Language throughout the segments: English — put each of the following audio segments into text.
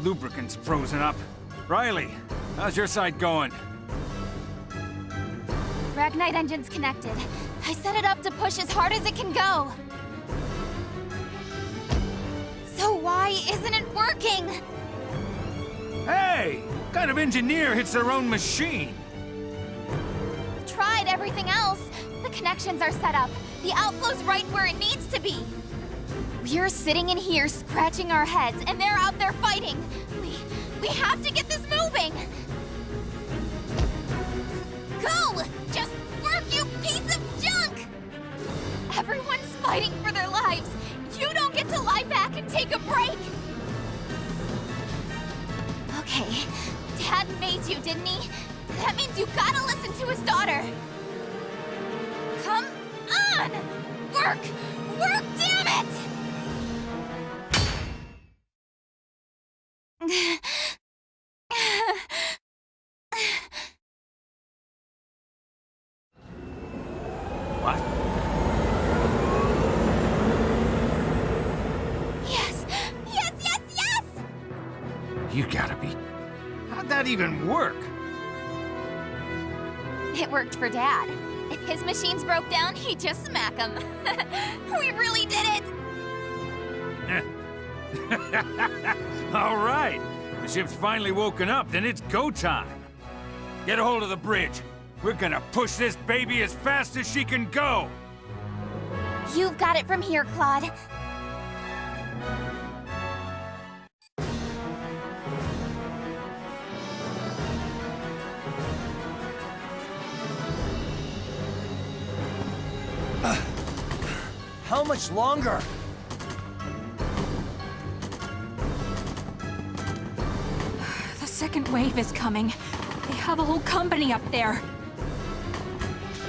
lubricant's frozen up. Riley, how's your side going? Ragnite engine's connected. I set it up to push as hard as it can go. So why isn't it working? Hey! What kind of engineer hits their own machine? Tried everything else. The connections are set up. The outflow's right where it needs to be. We're sitting in here scratching our heads, and they're out there fighting. We have to get this moving! Go! Just work, you piece of junk! Everyone's fighting for their lives. You don't get to lie back and take a break! Okay, Dad made you, didn't he? That means you gotta listen to his daughter. Come on! Work! Work, damn it! What? Yes! Yes, yes, yes! You gotta be... How'd that even work? It worked for Dad. If his machines broke down, he'd just smack them. We really did it! All right. The ship's finally woken up, then it's go time. Get a hold of the bridge. We're gonna push this baby as fast as she can go. You've got it from here, Claude. How much longer? The second wave is coming. They have a whole company up there.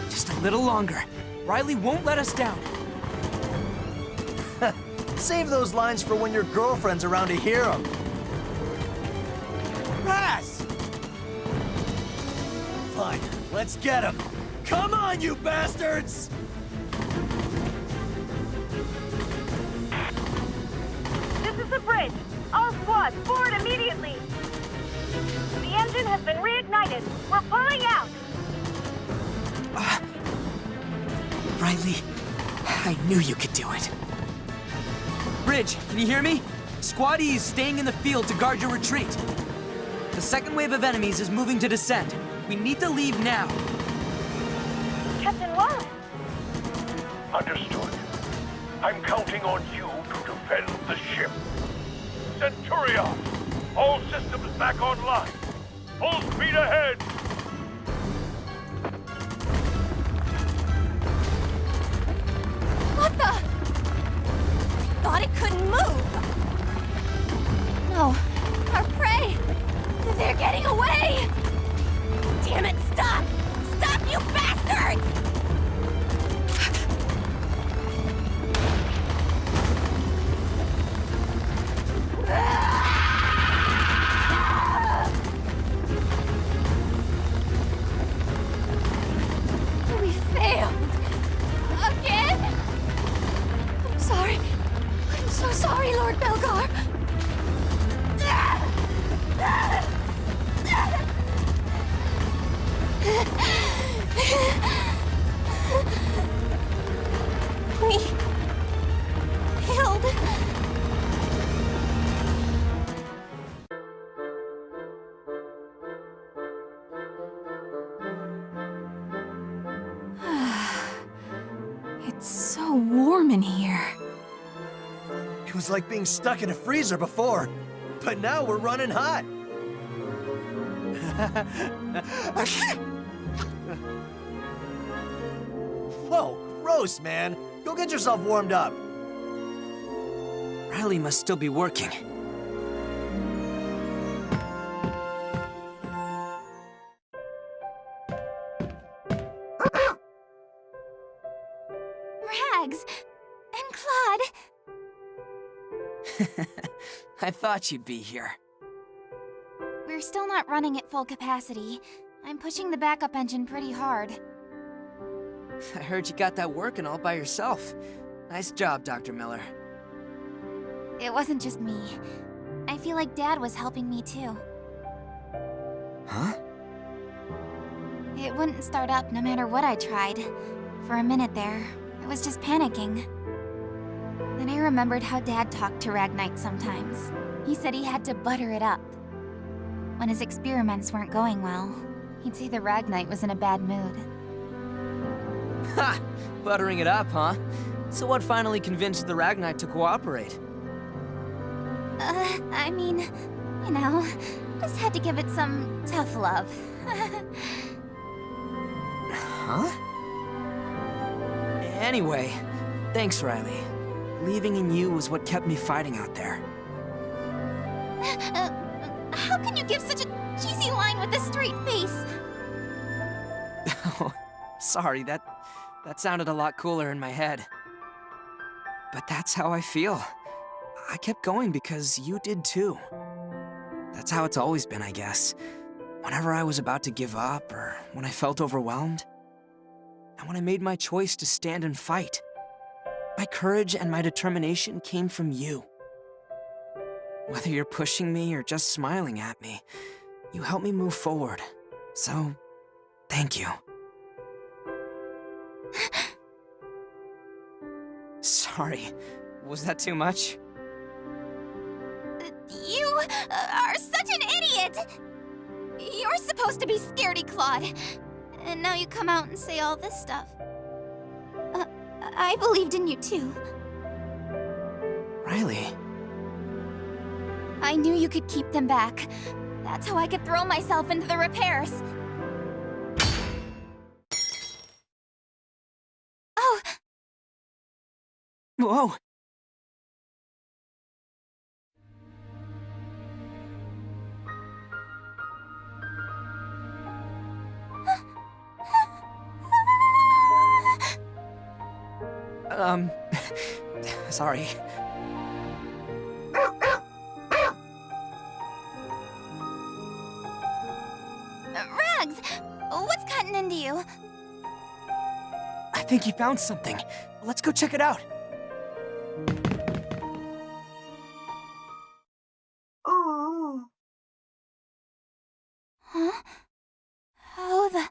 Just a little longer. Riley won't let us down. Save those lines for when your girlfriend's around to hear them. Raz! Fine, let's get him. Come on, you bastards! This is the bridge. All squads, forward immediately! The engine has been reignited. We're pulling out! Riley, I knew you could do it. Bridge, can you hear me? Squad E is staying in the field to guard your retreat. The second wave of enemies is moving to descend. We need to leave now. Captain Wallace! Understood. I'm counting on you to defend the ship. Centurion! All systems back online! Full speed ahead! What the? Thought it couldn't move. No, our prey. They're getting away. Damn it, stop! Stop, you bastards! We failed. Again? I'm sorry. I'm so sorry, Lord Belgar. We failed. It's so warm in here. It was like being stuck in a freezer before, but now we're running hot. Whoa, gross, man. Go get yourself warmed up. Riley must still be working. Rags and Claude. I thought you'd be here. We're still not running at full capacity. I'm pushing the backup engine pretty hard. I heard you got that working all by yourself. Nice job, Dr. Miller. It wasn't just me. I feel like Dad was helping me too. Huh? It wouldn't start up no matter what I tried. For a minute there, I was just panicking. Then I remembered how Dad talked to Ragnite sometimes. He said he had to butter it up. When his experiments weren't going well, he'd say the Ragnite was in a bad mood. Ha! Buttering it up, huh? So what finally convinced the Ragnite to cooperate? I mean, you know, just had to give it some tough love. Huh? Anyway, thanks, Riley. Believing in you was what kept me fighting out there. How can you give such a cheesy line with a straight face? Oh, sorry, that sounded a lot cooler in my head. But that's how I feel. I kept going because you did too. That's how it's always been, I guess. Whenever I was about to give up, or when I felt overwhelmed, and when I made my choice to stand and fight, my courage and my determination came from you. Whether you're pushing me or just smiling at me, you helped me move forward. So, thank you. Sorry, was that too much? You are such an idiot! You're supposed to be scaredy Claude, and now you come out and say all this stuff. I believed in you too. Riley. I knew you could keep them back. That's how I could throw myself into the repairs. Oh! Whoa! Sorry. Rags! What's cutting into you? I think he found something. Let's go check it out. Huh? How the...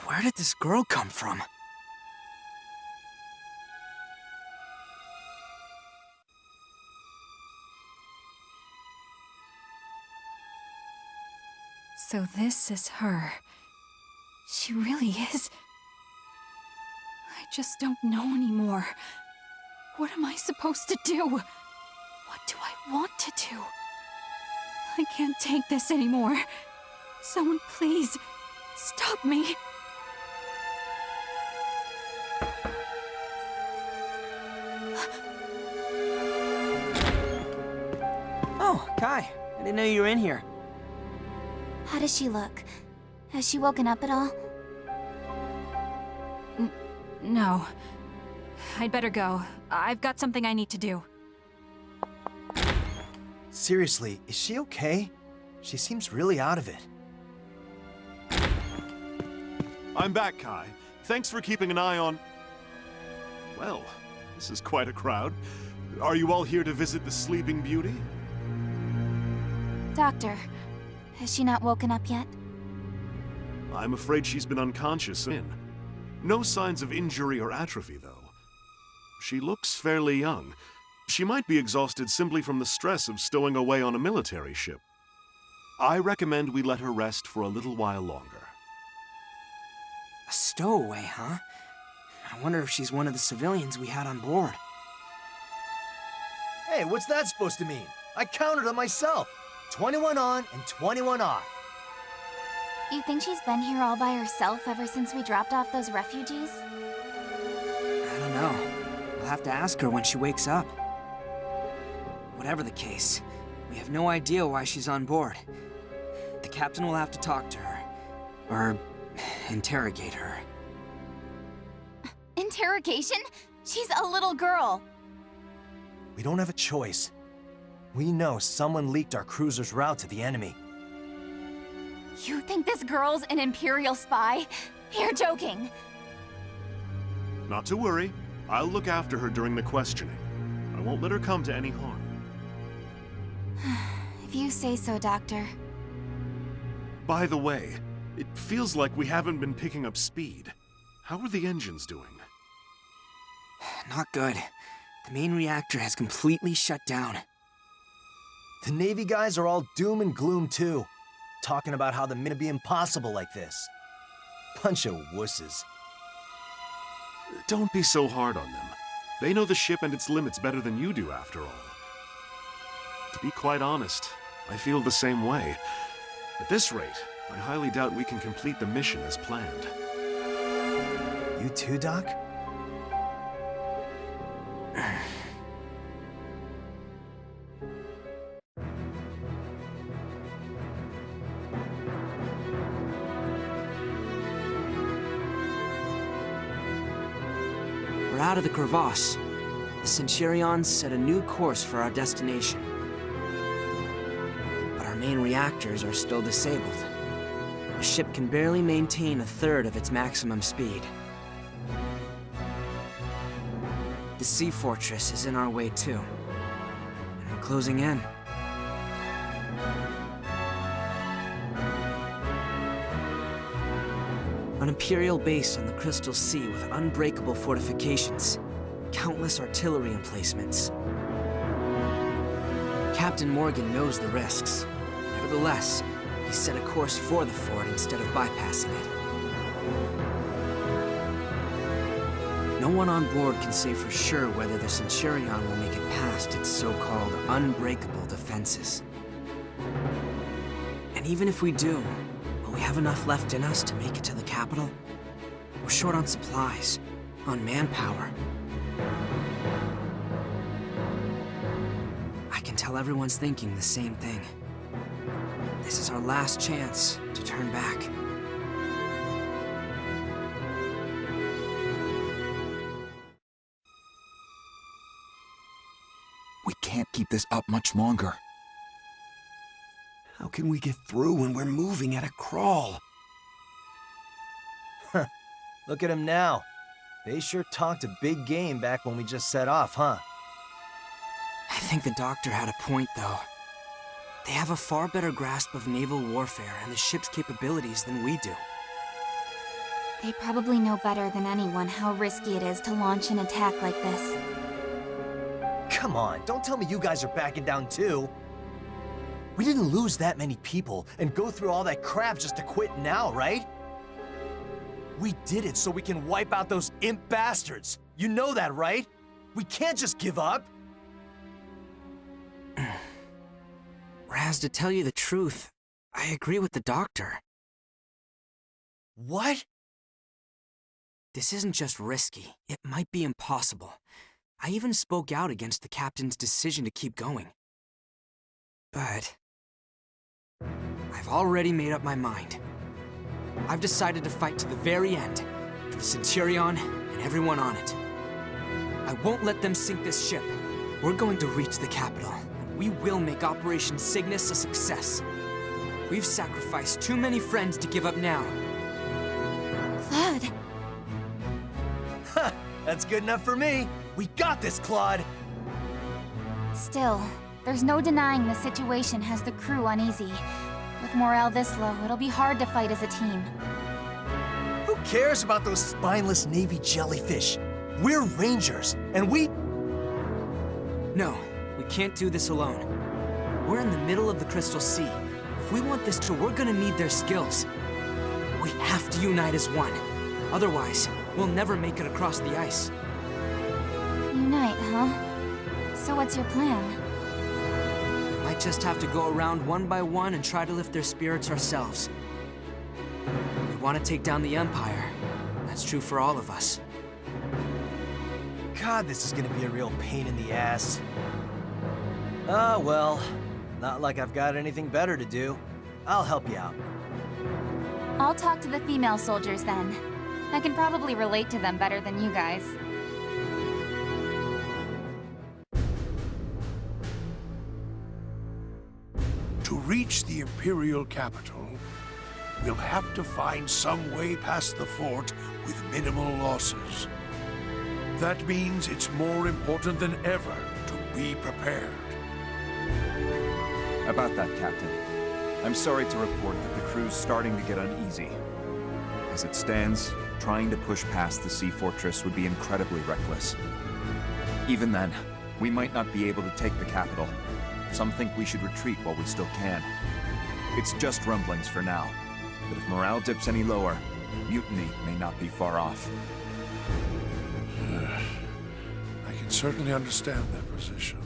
Where did this girl come from? So this is her. She really is. I just don't know anymore. What am I supposed to do? What do I want to do? I can't take this anymore. Someone please, stop me. Oh, Kai. I didn't know you were in here. How does she look? Has she woken up at all? No. I'd better go. I've got something I need to do. Seriously, is she okay? She seems really out of it. I'm back, Kai. Thanks for keeping an eye on... Well, this is quite a crowd. Are you all here to visit the Sleeping Beauty? Doctor, has she not woken up yet? I'm afraid she's been unconscious. No signs of injury or atrophy, though. She looks fairly young. She might be exhausted simply from the stress of stowing away on a military ship. I recommend we let her rest for a little while longer. A stowaway, huh? I wonder if she's one of the civilians we had on board. Hey, what's that supposed to mean? I counted them myself. 21 on and 21 off. You think she's been here all by herself ever since we dropped off those refugees? I don't know. We'll have to ask her when she wakes up. Whatever the case, we have no idea why she's on board. The captain will have to talk to her. Or interrogate her. Interrogation? She's a little girl. We don't have a choice. We know someone leaked our cruiser's route to the enemy. You think this girl's an Imperial spy? You're joking. Not to worry. I'll look after her during the questioning. I won't let her come to any harm. If you say so, Doctor. By the way, it feels like we haven't been picking up speed. How are the engines doing? Not good. The main reactor has completely shut down. The Navy guys are all doom and gloom too. Talking about how the minute be impossible like this. Bunch of wusses. Don't be so hard on them. They know the ship and its limits better than you do, after all. To be quite honest, I feel the same way. At this rate, I highly doubt we can complete the mission as planned. You too, Doc? We're out of the crevasse. The Centurion set a new course for our destination. But our main reactors are still disabled. The ship can barely maintain a third of its maximum speed. The sea fortress is in our way too. And we're closing in. An Imperial base on the Crystal Sea with unbreakable fortifications, countless artillery emplacements. Captain Morgan knows the risks. Nevertheless, he set a course for the fort instead of bypassing it. No one on board can say for sure whether the Centurion will make it past its so-called unbreakable defenses. And even if we do, will we have enough left in us to make it to the capital? We're short on supplies, on manpower. I can tell everyone's thinking the same thing. This is our last chance to turn back. We can't keep this up much longer. How can we get through when we're moving at a crawl? Look at him now. They sure talked a big game back when we just set off, huh? I think the Doctor had a point, though. They have a far better grasp of naval warfare and the ship's capabilities than we do. They probably know better than anyone how risky it is to launch an attack like this. Come on, don't tell me you guys are backing down too. We didn't lose that many people and go through all that crap just to quit now, right? We did it so we can wipe out those imp bastards. You know that, right? We can't just give up. Raz, to tell you the truth, I agree with the Doctor. What? This isn't just risky, it might be impossible. I even spoke out against the captain's decision to keep going. But I've already made up my mind. I've decided to fight to the very end, for the Centurion and everyone on it. I won't let them sink this ship. We're going to reach the capital, and we will make Operation Cygnus a success. We've sacrificed too many friends to give up now. Claude. Ha! That's good enough for me. We got this, Claude. Still, there's no denying the situation has the crew uneasy. With morale this low, it'll be hard to fight as a team. Who cares about those spineless Navy jellyfish? We're Rangers, and we... No, we can't do this alone. We're in the middle of the Crystal Sea. If we want this to, we're gonna need their skills. We have to unite as one. Otherwise, we'll never make it across the ice. Unite, huh? So what's your plan? We might just have to go around one by one and try to lift their spirits ourselves. We want to take down the Empire. That's true for all of us. God, this is gonna be a real pain in the ass. Ah, well, not like I've got anything better to do. I'll help you out. I'll talk to the female soldiers then. I can probably relate to them better than you guys. To reach the Imperial capital, we'll have to find some way past the fort with minimal losses. That means it's more important than ever to be prepared. About that, Captain. I'm sorry to report that the crew's starting to get uneasy. As it stands, trying to push past the sea fortress would be incredibly reckless. Even then, we might not be able to take the capital. Some think we should retreat while we still can. It's just rumblings for now, but if morale dips any lower, mutiny may not be far off. I can certainly understand that position.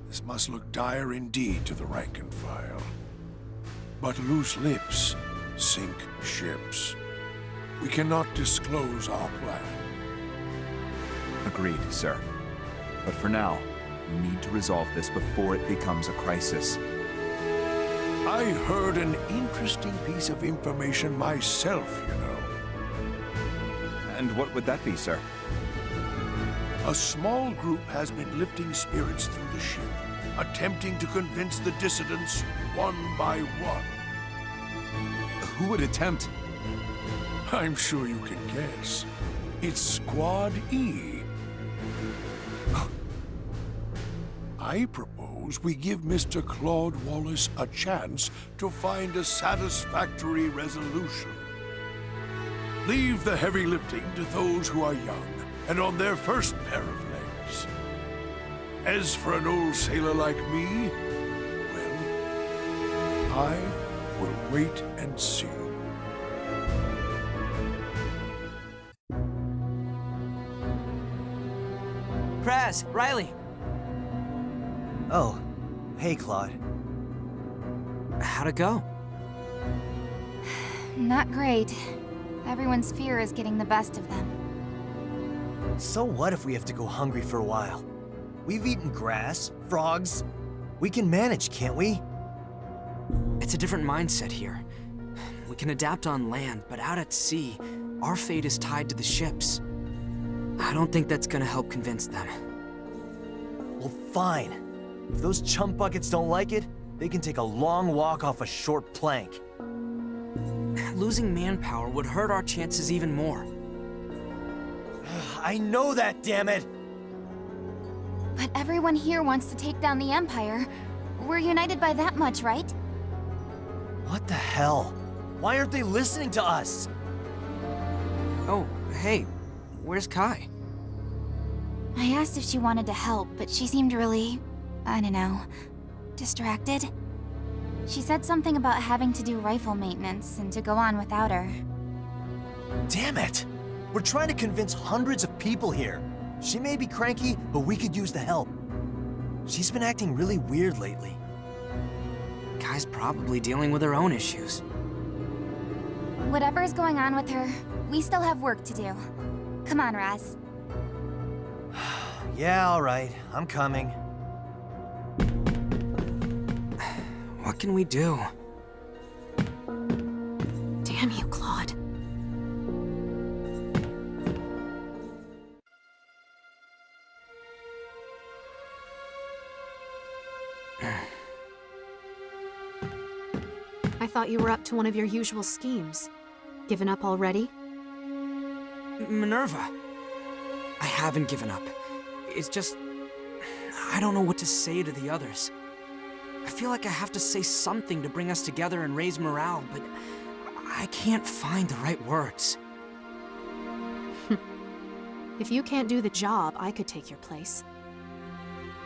This must look dire indeed to the rank and file. But loose lips sink ships. We cannot disclose our plan. Agreed, sir. But for now, we need to resolve this before it becomes a crisis. I heard an interesting piece of information myself, you know. And what would that be, sir? A small group has been lifting spirits through the ship, attempting to convince the dissidents one by one. Who would attempt? I'm sure you can guess. It's Squad E. I propose we give Mr. Claude Wallace a chance to find a satisfactory resolution. Leave the heavy lifting to those who are young and on their first pair of legs. As for an old sailor like me, well, I will wait and see. Praz, Riley. Oh, hey, Claude. How'd it go? Not great. Everyone's fear is getting the best of them. So what if we have to go hungry for a while? We've eaten grass, frogs. We can manage, can't we? It's a different mindset here. We can adapt on land, but out at sea, our fate is tied to the ships. I don't think that's gonna help convince them. Well, fine. If those chump buckets don't like it, they can take a long walk off a short plank. Losing manpower would hurt our chances even more. I know that, damn it! But everyone here wants to take down the Empire. We're united by that much, right? What the hell? Why aren't they listening to us? Oh, hey, where's Kai? I asked if she wanted to help, but she seemed really, I don't know, distracted. She said something about having to do rifle maintenance and to go on without her. Damn it! We're trying to convince hundreds of people here. She may be cranky, but we could use the help. She's been acting really weird lately. Kai's probably dealing with her own issues. Whatever's going on with her, we still have work to do. Come on, Raz. Yeah, all right. I'm coming. What can we do? Damn you, Claude. I thought you were up to one of your usual schemes. Given up already? Minerva! I haven't given up. It's just... I don't know what to say to the others. I feel like I have to say something to bring us together and raise morale, but I can't find the right words. If you can't do the job, I could take your place.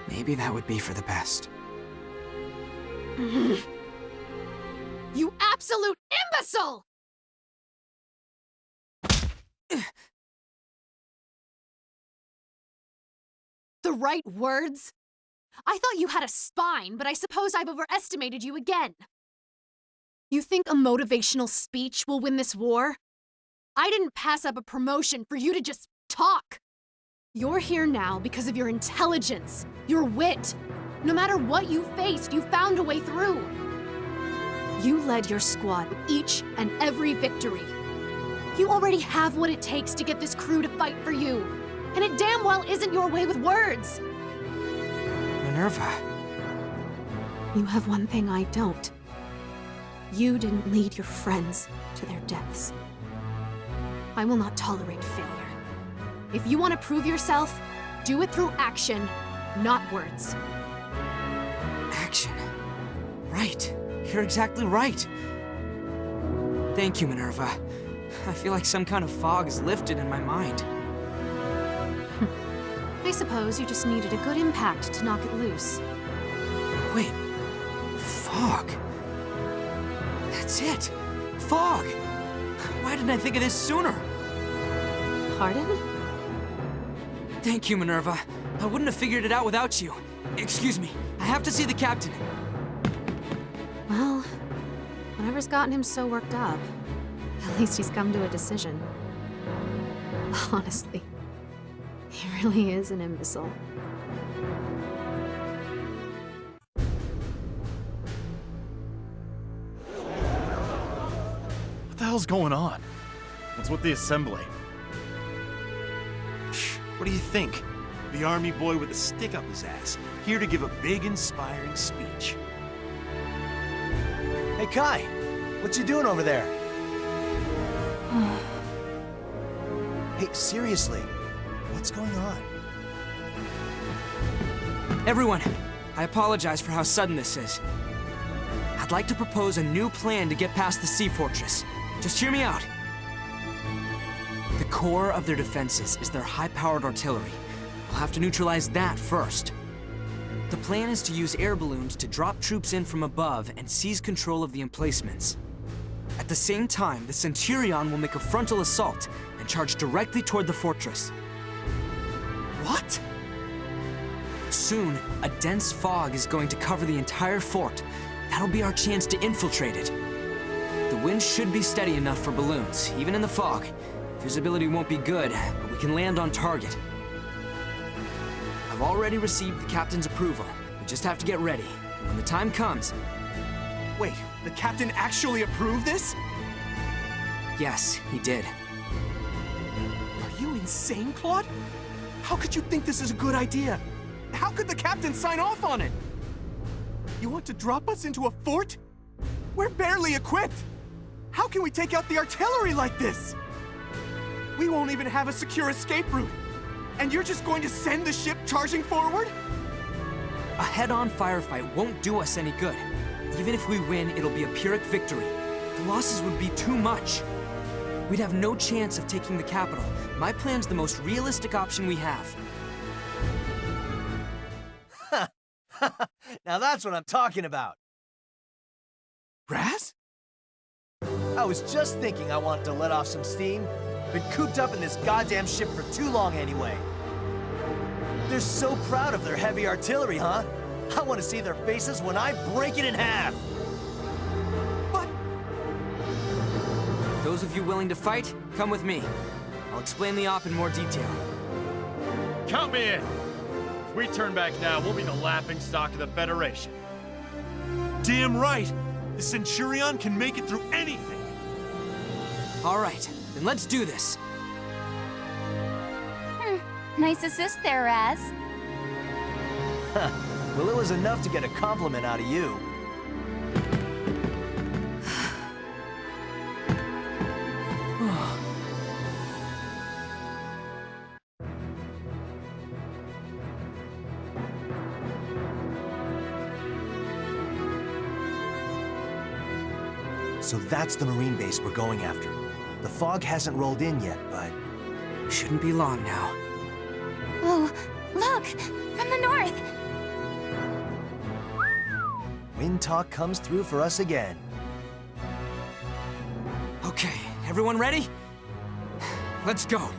Maybe that would be for the best. You absolute imbecile! The right words? I thought you had a spine, but I suppose I've overestimated you again. You think a motivational speech will win this war? I didn't pass up a promotion for you to just talk. You're here now because of your intelligence, your wit. No matter what you faced, you found a way through. You led your squad with each and every victory. You already have what it takes to get this crew to fight for you. And it damn well isn't your way with words. Minerva. You have one thing I don't. You didn't lead your friends to their deaths. I will not tolerate failure. If you want to prove yourself, do it through action, not words. Action. Right. You're exactly right. Thank you, Minerva. I feel like some kind of fog is lifted in my mind. I suppose you just needed a good impact to knock it loose. Wait. Fog. That's it. Fog. Why didn't I think of this sooner? Pardon? Thank you, Minerva. I wouldn't have figured it out without you. Excuse me. I have to see the captain. Well, whatever's gotten him so worked up, at least he's come to a decision. Honestly, he really is an imbecile. What the hell's going on? What's with the assembly? What do you think? The army boy with a stick up his ass, here to give a big, inspiring speech. Hey, Kai, what you doing over there? Hey, seriously, what's going on? Everyone, I apologize for how sudden this is. I'd like to propose a new plan to get past the sea fortress. Just hear me out. The core of their defenses is their high-powered artillery. We'll have to neutralize that first. The plan is to use air balloons to drop troops in from above and seize control of the emplacements. At the same time, the Centurion will make a frontal assault and charge directly toward the fortress. What? Soon, a dense fog is going to cover the entire fort. That'll be our chance to infiltrate it. The wind should be steady enough for balloons, even in the fog. Visibility won't be good, but we can land on target. I've already received the captain's approval. We just have to get ready. And when the time comes... Wait, the captain actually approved this? Yes, he did. Are you insane, Claude? How could you think this is a good idea? How could the captain sign off on it? You want to drop us into a fort? We're barely equipped! How can we take out the artillery like this? We won't even have a secure escape route. And you're just going to send the ship charging forward? A head-on firefight won't do us any good. Even if we win, it'll be a Pyrrhic victory. The losses would be too much. We'd have no chance of taking the capital. My plan's the most realistic option we have. Now that's what I'm talking about. Raz? I was just thinking I wanted to let off some steam. Been cooped up in this goddamn ship for too long anyway. They're so proud of their heavy artillery, huh? I want to see their faces when I break it in half. But... Those of you willing to fight, come with me. I'll explain the op in more detail. Count me in! If we turn back now, we'll be the laughingstock of the Federation. Damn right! The Centurion can make it through anything! All right, then let's do this. Nice assist there, Raz. Well, it was enough to get a compliment out of you. So that's the Marine base we're going after. The fog hasn't rolled in yet, but... Shouldn't be long now. Oh, look! From the north! Wind talk comes through for us again. Okay, everyone ready? Let's go.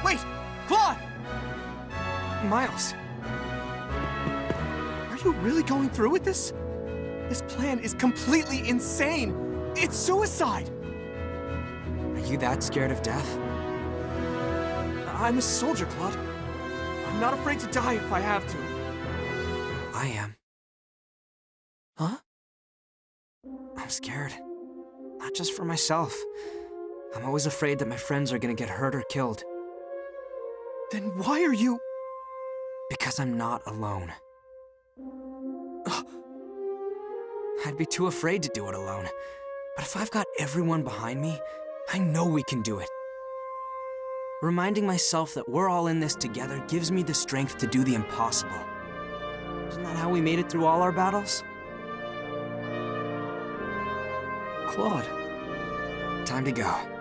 Wait! Claude! Miles. Are you really going through with this? This plan is completely insane! It's suicide! Are you that scared of death? I'm a soldier, Claude. I'm not afraid to die if I have to. I am. Huh? I'm scared. Not just for myself. I'm always afraid that my friends are gonna get hurt or killed. Then why are you... Because I'm not alone. I'd be too afraid to do it alone. But if I've got everyone behind me, I know we can do it. Reminding myself that we're all in this together gives me the strength to do the impossible. Isn't that how we made it through all our battles? Claude, time to go.